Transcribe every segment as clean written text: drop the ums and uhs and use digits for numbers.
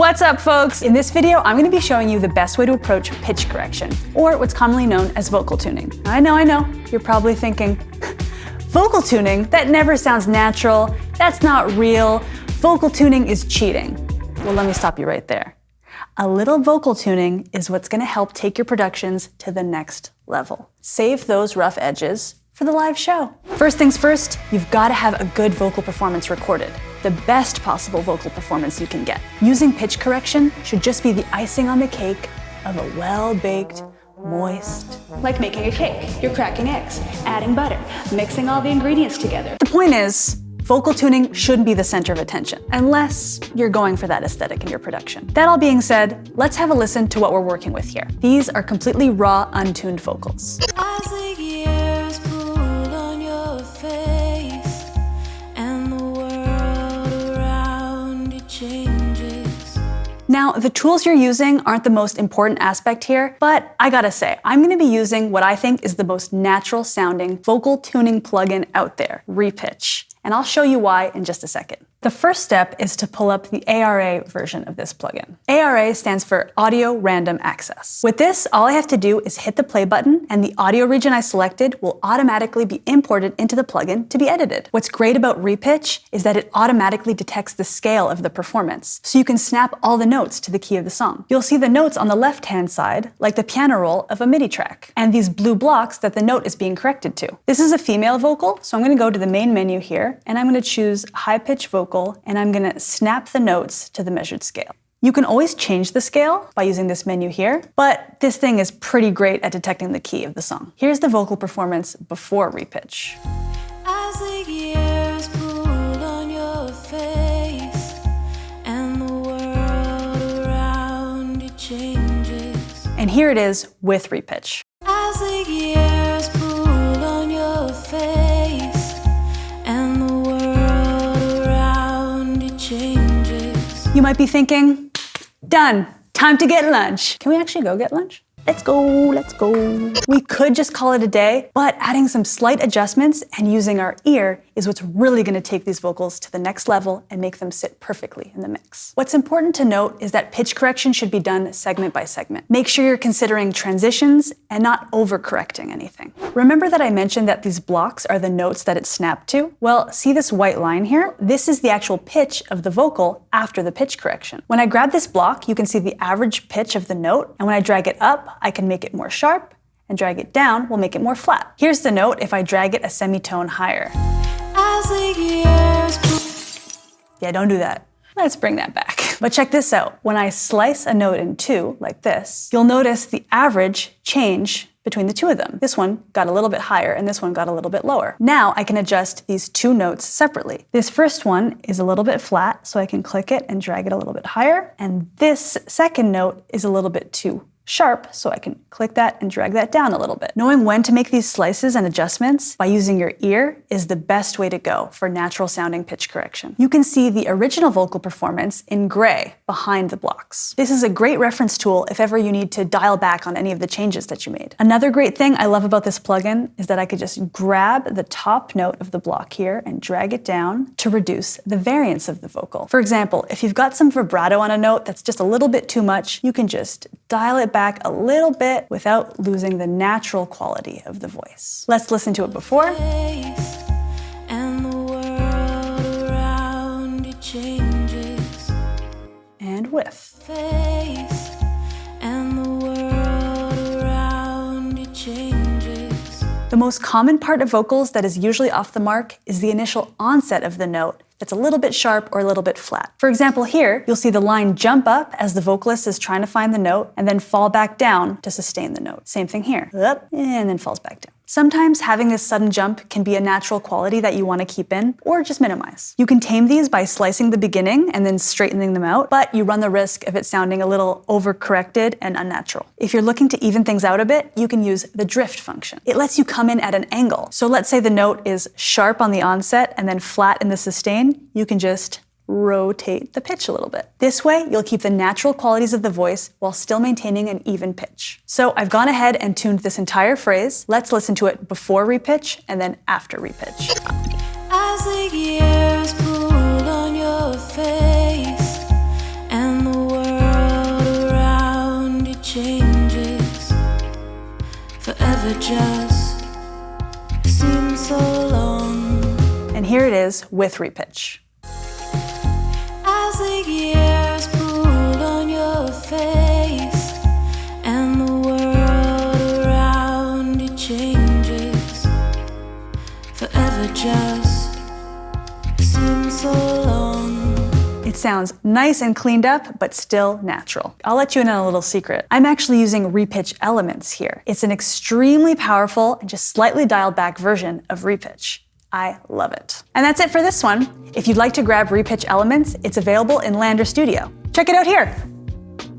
What's up, folks? In this video, I'm going to be showing you the best way to approach pitch correction, or what's commonly known as vocal tuning. I know, you're probably thinking, vocal tuning? That never sounds natural, that's not real, vocal tuning is cheating. Well, let me stop you right there. A little vocal tuning is what's going to help take your productions to the next level. Save those rough edges for the live show. First things first, you've got to have a good vocal performance recorded. The best possible vocal performance you can get. Using pitch correction should just be the icing on the cake of a well-baked, moist, like making a cake. You're cracking eggs, adding butter, mixing all the ingredients together. The point is, vocal tuning shouldn't be the center of attention, unless you're going for that aesthetic in your production. That all being said, let's have a listen to what we're working with here. These are completely raw, untuned vocals. As the years pull on your face and the world around you changes. Now, the tools you're using aren't the most important aspect here, but I gotta say, I'm gonna be using what I think is the most natural sounding vocal tuning plugin out there, RePitch. And I'll show you why in just a second. The first step is to pull up the ARA version of this plugin. ARA stands for Audio Random Access. With this, all I have to do is hit the play button and the audio region I selected will automatically be imported into the plugin to be edited. What's great about RePitch is that it automatically detects the scale of the performance, so you can snap all the notes to the key of the song. You'll see the notes on the left-hand side, like the piano roll of a MIDI track, and these blue blocks that the note is being corrected to. This is a female vocal, so I'm gonna go to the main menu here, and I'm gonna choose high pitch vocal, and I'm gonna snap the notes to the measured scale. You can always change the scale by using this menu here, but this thing is pretty great at detecting the key of the song. Here's the vocal performance before RePitch. As the years pull on your face and the world around you changes. And here it is with RePitch. As the years pull on your face and the world around you changes. You might be thinking, done, time to get lunch. Can we actually go get lunch? Let's go. We could just call it a day, but adding some slight adjustments and using our ear is what's really gonna take these vocals to the next level and make them sit perfectly in the mix. What's important to note is that pitch correction should be done segment by segment. Make sure you're considering transitions and not overcorrecting anything. Remember that I mentioned that these blocks are the notes that it's snapped to? Well, see this white line here? This is the actual pitch of the vocal after the pitch correction. When I grab this block, you can see the average pitch of the note, and when I drag it up, I can make it more sharp, and drag it down will make it more flat. Here's the note if I drag it a semitone higher. As the years Yeah, don't do that. Let's bring that back. But check this out. When I slice a note in two, like this, you'll notice the average change between the two of them. This one got a little bit higher and this one got a little bit lower. Now I can adjust these two notes separately. This first one is a little bit flat, so I can click it and drag it a little bit higher. And this second note is a little bit too sharp, so I can click that and drag that down a little bit. Knowing when to make these slices and adjustments by using your ear is the best way to go for natural sounding pitch correction. You can see the original vocal performance in gray behind the blocks. This is a great reference tool if ever you need to dial back on any of the changes that you made. Another great thing I love about this plugin is that I could just grab the top note of the block here and drag it down to reduce the variance of the vocal. For example, if you've got some vibrato on a note that's just a little bit too much, you can just dial it back a little bit without losing the natural quality of the voice. Let's listen to it before. and the world around you changes. And with. Face and the world around you changes. The most common part of vocals that is usually off the mark is the initial onset of the note that's a little bit sharp or a little bit flat. For example, here, you'll see the line jump up as the vocalist is trying to find the note and then fall back down to sustain the note. Same thing here, up and then falls back down. Sometimes having this sudden jump can be a natural quality that you want to keep in or just minimize. You can tame these by slicing the beginning and then straightening them out, but you run the risk of it sounding a little overcorrected and unnatural. If you're looking to even things out a bit, you can use the drift function. It lets you come in at an angle. So let's say the note is sharp on the onset and then flat in the sustain, you can just rotate the pitch a little bit. This way, you'll keep the natural qualities of the voice while still maintaining an even pitch. So I've gone ahead and tuned this entire phrase. Let's listen to it before RePitch and then after RePitch. As the years pull on your face and the world forever just seems so long. And here it is with RePitch. As the years pulled on your face and the world around you changes, forever just seems so long. It sounds nice and cleaned up, but still natural. I'll let you in on a little secret. I'm actually using RePitch Elements here. It's an extremely powerful and just slightly dialed back version of RePitch. I love it. And that's it for this one. If you'd like to grab RePitch Elements, it's available in Lander Studio. Check it out here.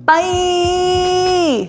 Bye!